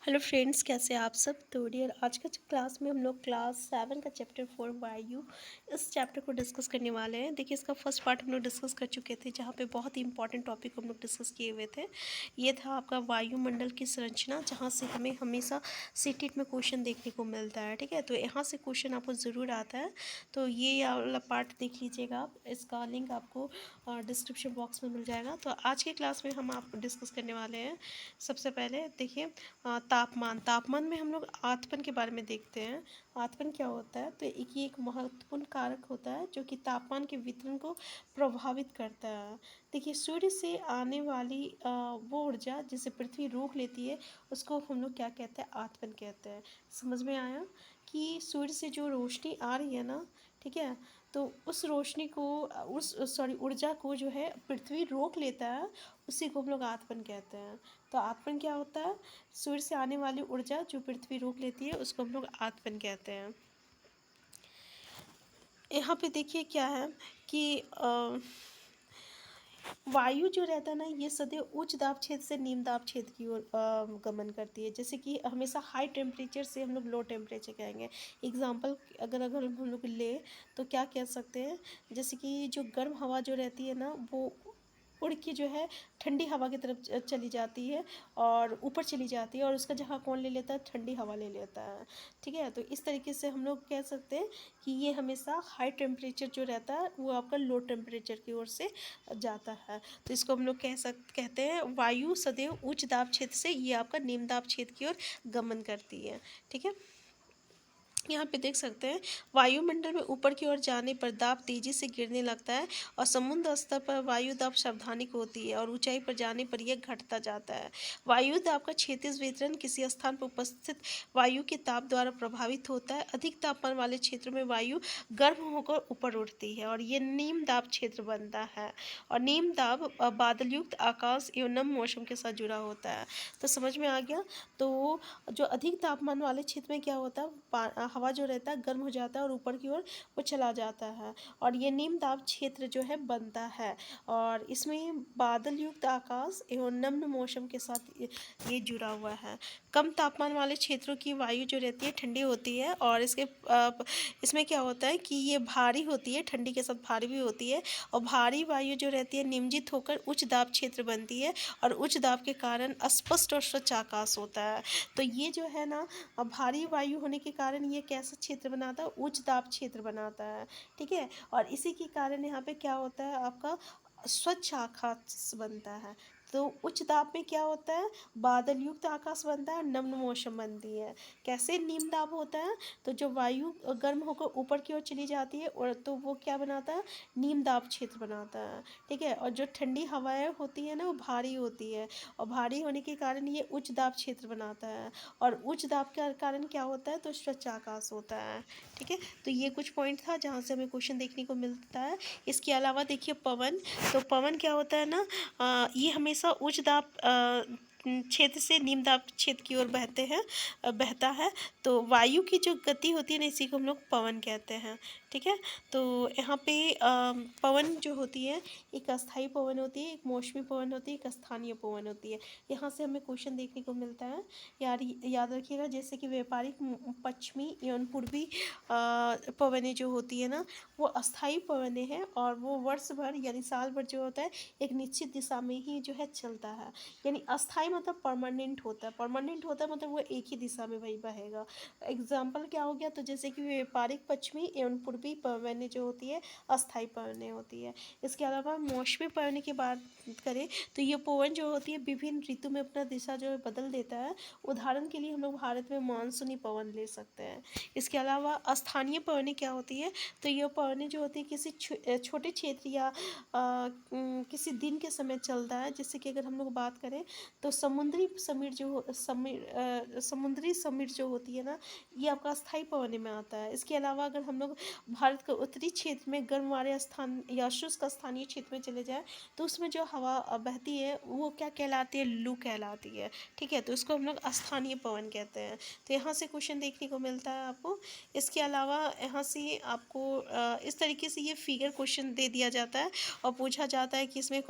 Hello friends, कैसे हैं आप सब। तो डियर, आज का क्लास में हम लोग क्लास 7 का चैप्टर 4 वायु, इस चैप्टर को डिस्कस करने वाले हैं। देखिए, इसका फर्स्ट पार्ट हम लोग डिस्कस कर चुके थे, जहाँ पे बहुत ही इंपॉर्टेंट टॉपिक हम लोग डिस्कस किए हुए थे। ये था आपका वायुमंडल की संरचना, जहाँ से हमें हमेशा सीटेट में क्वेश्चन देखने को मिलता है। ठीक है, तो यहाँ से क्वेश्चन आपको ज़रूर आता है। तो ये वाला पार्ट देख लीजिएगा आप, इसका लिंक आपको डिस्क्रिप्शन बॉक्स में मिल जाएगा। तो आज के क्लास में हम आप डिस्कस करने वाले हैं। सबसे पहले देखिए, तापमान में हम लोग आतपन के बारे में देखते हैं। आतपन क्या होता है, तो ये एक महत्वपूर्ण कारक होता है जो कि तापमान के वितरण को प्रभावित करता है। देखिए, सूर्य से आने वाली वो ऊर्जा जिसे पृथ्वी रोक लेती है, उसको हम लोग क्या कहते हैं, आतपन कहते हैं। समझ में आया कि सूर्य से जो रोशनी आ रही है ना, ठीक है, तो उस रोशनी को, उस ऊर्जा को जो है पृथ्वी रोक लेता है, उसी को हम लोग आतपन कहते हैं। तो आतपन क्या होता है, सूर्य से आने वाली ऊर्जा जो पृथ्वी रोक लेती है, उसको हम लोग आतपन कहते हैं। यहाँ पे देखिए क्या है कि वायु जो रहता है ना, ये सदैव उच्च दाब क्षेत्र से निम्न दाब क्षेत्र की ओर गमन करती है। जैसे कि हमेशा हाई टेम्परेचर से हम लोग लो टेम्परेचर कहेंगे। एग्जांपल अगर हम लोग ले, तो क्या कह सकते हैं, जैसे कि जो गर्म हवा जो रहती है ना, वो उड़ के जो है ठंडी हवा की तरफ चली जाती है और ऊपर चली जाती है, और उसका जगह कौन ले लेता है, ठंडी हवा ले लेता है। ठीक है, तो इस तरीके से हम लोग कह सकते हैं कि ये हमेशा हाई टेम्परेचर जो रहता है, वो आपका लो टेम्परेचर की ओर से जाता है। तो इसको हम लोग कहते हैं वायु सदैव उच्च दाब क्षेत्र से ये आपका निम्न दाब क्षेत्र की ओर गमन करती है। ठीक है, यहाँ पे देख सकते हैं, वायुमंडल में ऊपर की ओर जाने पर दाब तेजी से गिरने लगता है, और समुद्र स्तर पर वायु दाब सावधानिक होती है, और ऊंचाई पर जाने पर यह घटता जाता है। वायु दाब का क्षैतिज वितरण किसी स्थान पर उपस्थित वायु के ताप द्वारा प्रभावित होता है। अधिक तापमान वाले क्षेत्रों में वायु गर्म होकर ऊपर उठती है, और ये निम्न दाब क्षेत्र बनता है। और निम्न दाब बादलयुक्त आकाश एवं नम मौसम के साथ जुड़ा होता है। तो समझ में आ गया। तो जो अधिक तापमान वाले क्षेत्र में क्या होता है, हवा जो रहता है गर्म हो जाता है और ऊपर की ओर वो चला जाता है, और ये निम्न दाब क्षेत्र जो है बनता है। और इसमें बादल युक्त आकाश एवं नम्र मौसम के साथ ये जुड़ा हुआ है। कम तापमान वाले क्षेत्रों की वायु जो रहती है ठंडी होती है, और इसमें क्या होता है कि ये भारी होती है, ठंडी के साथ भारी भी होती है। और भारी वायु जो रहती है निमज्जित होकर उच्च दाब क्षेत्र बनती है, और उच्च दाब के कारण स्पष्ट और स्वच्छ आकाश होता है। तो ये जो है ना, भारी वायु होने के कारण ये कैसा क्षेत्र बनाता है, उच्च दाब क्षेत्र बनाता है। ठीक है, और इसी के कारण यहाँ पे क्या होता है, आपका स्वच्छ आकाश बनता है। तो उच्च दाब में क्या होता है, बादल युक्त आकाश बनता है, नम्र मौसम बनती है। कैसे निम्न दाब होता है, तो जो वायु गर्म होकर ऊपर की ओर चली जाती है, और तो वो क्या बनाता है, निम्न दाब क्षेत्र बनाता है। ठीक है, और जो ठंडी हवाएं होती है ना, वो भारी होती है, और भारी होने के कारण ये उच्च दाब क्षेत्र बनाता है। और उच्च दाब के कारण क्या होता है, तो स्वच्छ आकाश होता है। ठीक है, तो ये कुछ पॉइंट था जहाँ से हमें क्वेश्चन देखने को मिलता है। इसके अलावा देखिए पवन, तो पवन क्या होता है ना, ये हमेशा उच्च दाब क्षेत्र से निम्न दाब क्षेत्र की ओर बहता है। तो वायु की जो गति होती है ना, इसी को हम लोग पवन कहते हैं। ठीक है, तो यहाँ पे पवन जो होती है, एक अस्थाई पवन होती है, एक मौसमी पवन होती है, एक स्थानीय पवन होती है। यहाँ से हमें क्वेश्चन देखने को मिलता है। याद रखिएगा, जैसे कि व्यापारिक पश्चिमी एवं पूर्वी पवनें जो होती है ना, वो अस्थाई पवनें हैं, और वो वर्ष भर यानी साल भर जो होता है, एक निश्चित दिशा में ही जो है चलता है। यानी अस्थाई मतलब परमानेंट होता है, परमानेंट होता है मतलब वो एक ही दिशा में वही बहेगा। एग्जाम्पल क्या हो गया, तो जैसे कि व्यापारिक पश्चिमी एवं पूर्वी पवनें जो होती है, अस्थाई पवनें होती है। इसके अलावा मौसमी पवनें की बात करें, तो ये पवन जो होती है विभिन्न ऋतु में अपना दिशा जो है बदल देता है। उदाहरण के लिए हम लोग भारत में मानसूनी पवन ले सकते हैं। इसके अलावा स्थानीय पवनें क्या होती है, तो ये पवनें जो होती है किसी छोटे क्षेत्र या किसी दिन के समय चलता है। जैसे कि अगर हम लोग बात करें, तो समुद्री समीर जो होती है ना, ये आपका स्थायी पवने में आता है। इसके अलावा अगर हम लोग भारत के उत्तरी क्षेत्र में गर्म वाले स्थान या शुष्क स्थानीय क्षेत्र में चले जाए तो उसमें जो हवा बहती है वो क्या कहलाती है, लू कहलाती है। ठीक है, तो इसको हम लोग स्थानीय पवन कहते हैं। तो यहाँ से क्वेश्चन देखने को मिलता है आपको। इसके अलावा यहाँ से आपको इस तरीके से ये फिगर क्वेश्चन दे दिया जाता है और पूछा जाता है कि इसमें ये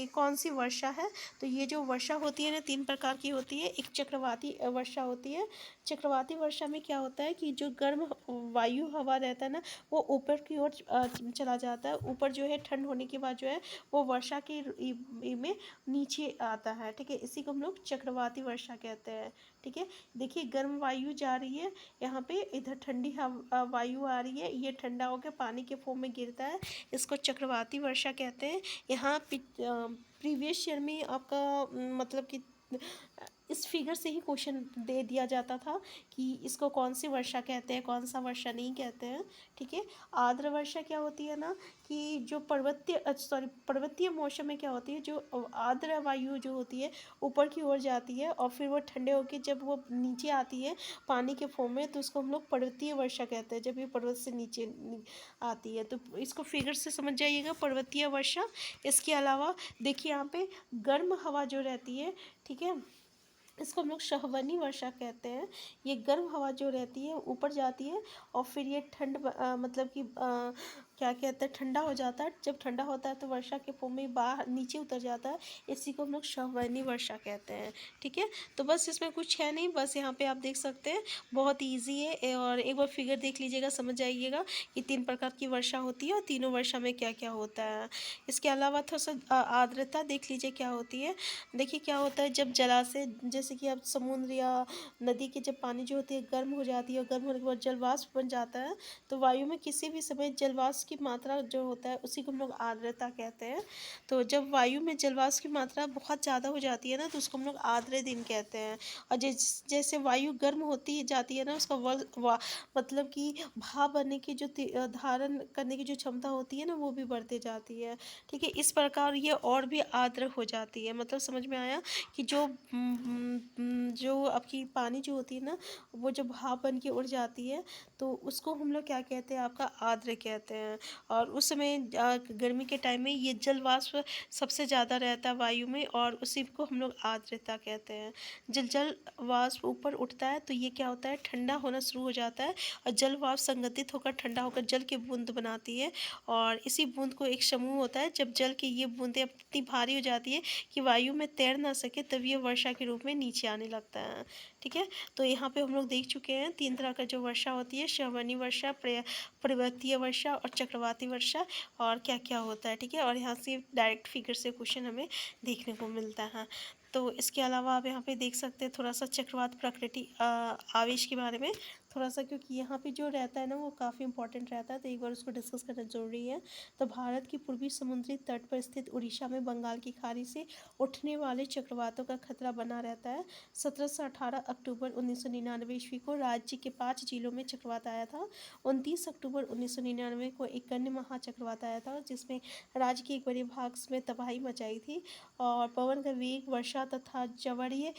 कौन सी वर्षा है। तो ये जो वर्षा होती है ना, 3 प्रकार की होती है। एक चक्रवाती वर्षा होती है। चक्रवाती वर्षा में क्या होता है कि जो गर्म वायु हवा रहता है ना, वो ऊपर की ओर चला जाता है। ऊपर जो है ठंड होने के बाद जो है वो वर्षा के में नीचे आता है। ठीक है, इसी को हम लोग चक्रवाती वर्षा कहते हैं। ठीक है, देखिए गर्म वायु जा रही है यहाँ पे, इधर ठंडी वायु आ रही है, ये ठंडा होकर पानी के फॉर्म में गिरता है, इसको चक्रवाती वर्षा कहते हैं। यहाँ प्रीवियस ईयर में आपका मतलब कि इस फिगर से ही क्वेश्चन दे दिया जाता था कि इसको कौन सी वर्षा कहते हैं, कौन सा वर्षा नहीं कहते हैं। ठीक है, आर्द्र वर्षा क्या होती है ना कि जो पर्वतीय मौसम में क्या होती है, जो आर्द्र वायु जो होती है ऊपर की ओर जाती है और फिर वो ठंडे होकर जब वो नीचे आती है पानी के फॉर्म में, तो उसको हम लोग पर्वतीय वर्षा कहते हैं, जब ये पर्वत से नीचे आती है। तो इसको फिगर से समझ जाइएगा, पर्वतीय वर्षा। इसके अलावा देखिए यहाँ पे गर्म हवा जो रहती है, ठीक है, इसको हम लोग सहवनी वर्षा कहते हैं। ये गर्म हवा जो रहती है ऊपर जाती है और फिर ये मतलब कि क्या कहते हैं, ठंडा हो जाता है। जब ठंडा होता है तो वर्षा के फॉर्म में बाहर नीचे उतर जाता है, इसी को हम लोग सहवनी वर्षा कहते हैं। ठीक है, तो बस इसमें कुछ है नहीं, बस यहाँ पे आप देख सकते हैं बहुत ईजी है। और एक बार फिगर देख लीजिएगा, समझ जाइएगा कि 3 प्रकार की वर्षा होती है और तीनों वर्षा में क्या क्या होता है। इसके अलावा थोड़ा सा आर्द्रता देख लीजिए क्या होती है। देखिए क्या होता है, जब जलाशय जैसे कि अब समुद्र या नदी के जब पानी जो होती है गर्म हो जाती है और गर्म होने के बाद जलवाष्प बन जाता है, तो वायु में किसी भी समय जलवाष्प की मात्रा जो होता है उसी को हम लोग आर्द्रता कहते हैं। तो जब वायु में जलवाष्प की मात्रा बहुत ज़्यादा हो जाती है ना, तो उसको हम लोग आर्द्र दिन कहते हैं। और जैसे वायु गर्म होती जाती है ना, उसका मतलब कि भाप बनने की जो धारण करने की जो क्षमता होती है ना, वो भी बढ़ती जाती है। ठीक है, इस प्रकार ये और भी आर्द्र हो जाती है। मतलब समझ में आया कि जो आपकी पानी जो होती है ना, वो जब भाप बन के उड़ जाती है तो उसको हम लोग क्या कहते हैं, आपका आर्द्र कहते हैं। और उस समय गर्मी के टाइम में ये जल वाष्प सबसे ज़्यादा रहता है वायु में, और उसी को हम लोग आर्द्रता कहते हैं। जल वाष्प ऊपर उठता है तो ये क्या होता है, ठंडा होना शुरू हो जाता है और जल वाष्प संगठित होकर ठंडा होकर जल की बूंद बनाती है। और इसी बूंद को एक समूह होता है, जब जल की ये बूंदें इतनी भारी हो जाती है कि वायु में तैर ना सके, तब ये वर्षा के रूप में नीचे आने लगता है। ठीक है, तो यहाँ पे हम लोग देख चुके हैं 3 तरह का जो वर्षा होती है, श्रवणी वर्षा, पर्वतीय वर्षा और चक्रवाती वर्षा, और क्या क्या होता है। ठीक है, और यहाँ से डायरेक्ट फिगर से क्वेश्चन हमें देखने को मिलता है। तो इसके अलावा आप यहाँ पे देख सकते हैं थोड़ा सा चक्रवात प्रकृति आवेश के बारे में थोड़ा सा, क्योंकि यहाँ पे जो रहता है ना वो काफ़ी इंपॉर्टेंट रहता है, तो एक बार उसको डिस्कस करना जरूरी है। तो भारत की पूर्वी समुद्री तट पर स्थित उड़ीसा में बंगाल की खाड़ी से उठने वाले चक्रवातों का खतरा बना रहता है। 17 से 18 अक्टूबर 1999 ईस्वी को राज्य के 5 जिलों में चक्रवात आया था। 29 अक्टूबर 1999 को एक अन्य महाचक्रवात आया था, जिसमें राज्य के एक बड़े भाग में तबाही मचाई थी। और पवन का वेग, वर्षा तथा जवरीय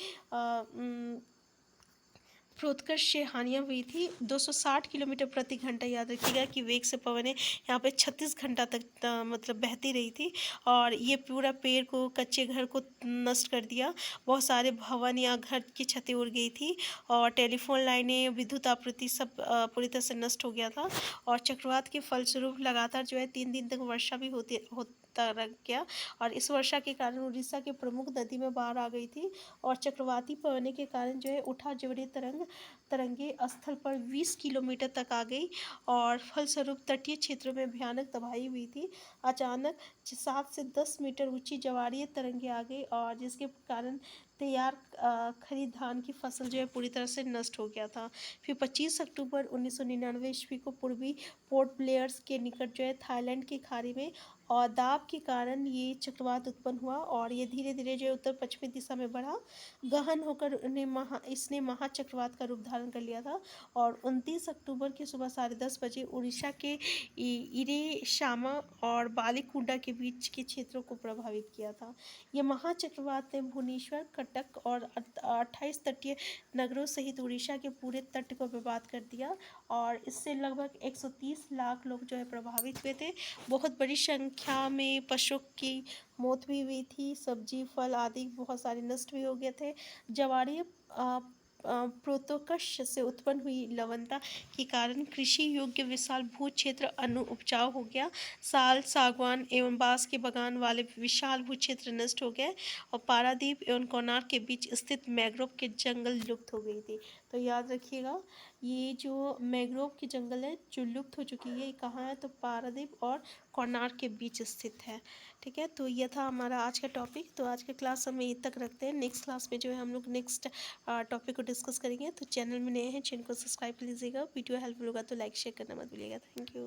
प्रोत्कर्ष से हानियाँ हुई थी। 260 किलोमीटर प्रति घंटा, याद रखिएगा कि वेग से पवनें यहाँ पे 36 घंटा तक मतलब बहती रही थी। और ये पूरा पेड़ को, कच्चे घर को नष्ट कर दिया। बहुत सारे भवन या घर की छतें उड़ गई थी और टेलीफोन लाइनें, विद्युत आपूर्ति सब पूरी तरह से नष्ट हो गया था। और चक्रवात के फलस्वरूप लगातार जो है 3 दिन तक वर्षा भी होता रह गया। और इस वर्षा के कारण उड़ीसा के प्रमुख नदी में बाढ़ आ गई थी। और चक्रवाती पवने के कारण जो है उठा जवरी तरंगे स्थल पर 20 किलोमीटर तक आ गई और फलस्वरूप तटीय क्षेत्रों में भयानक तबाही हुई थी। अचानक 7 से 10 मीटर ऊंची ज्वारीय तरंगे आ गई और जिसके कारण तैयार खड़ी धान की फसल जो है पूरी तरह से नष्ट हो गया था। फिर 25 अक्टूबर 1999 ईस्वी को पूर्वी पोर्ट ब्लेयर्स के निकट जो है थाईलैंड की खाड़ी में और दाब के कारण ये चक्रवात उत्पन्न हुआ और ये धीरे धीरे जो है उत्तर पश्चिमी दिशा में बढ़ा। गहन होकर इसने महाचक्रवात का रूप धारण कर लिया था। और 29 अक्टूबर की सुबह 10:30 बजे उड़ीसा के इरेशामा और बालीकुंडा के बीच के क्षेत्रों को प्रभावित किया था। ये महाचक्रवात ने भुवनेश्वर, कटक और 28 तटीय नगरों सहित उड़ीसा के पूरे तट को बर्बाद कर दिया और इससे लगभग 130 लाख लोग जो है प्रभावित हुए थे। बहुत बड़ी संख्या में पशुओं की मौत भी हुई थी, सब्जी फल आदि बहुत सारे नष्ट भी हो गए थे। जवारीय प्रोतोकश से उत्पन्न हुई लवणता के कारण कृषि योग्य विशाल भू क्षेत्र अनुपजाऊ हो गया। साल, सागवान एवं बांस के बगान वाले विशाल भू क्षेत्र नष्ट हो गए और पारादीप एवं कोणार्क के बीच स्थित मैंग्रोव के जंगल लुप्त हो गई थी। तो याद रखिएगा, ये जो मैंग्रोव के जंगल है जो लुप्त हो चुकी है, ये कहाँ है? तो पारादीप और कोणार्क के बीच स्थित है। ठीक है, तो यह था हमारा आज का टॉपिक। तो आज का क्लास हम यहीं तक रखते हैं। नेक्स्ट क्लास में जो है हम लोग नेक्स्ट टॉपिक को डिस्कस करेंगे। तो चैनल में नए हैं, चैनल को सब्सक्राइब कर लीजिएगा। वीडियो हेल्पफुल होगा तो लाइक शेयर करना मत भूलिएगा। Thank you.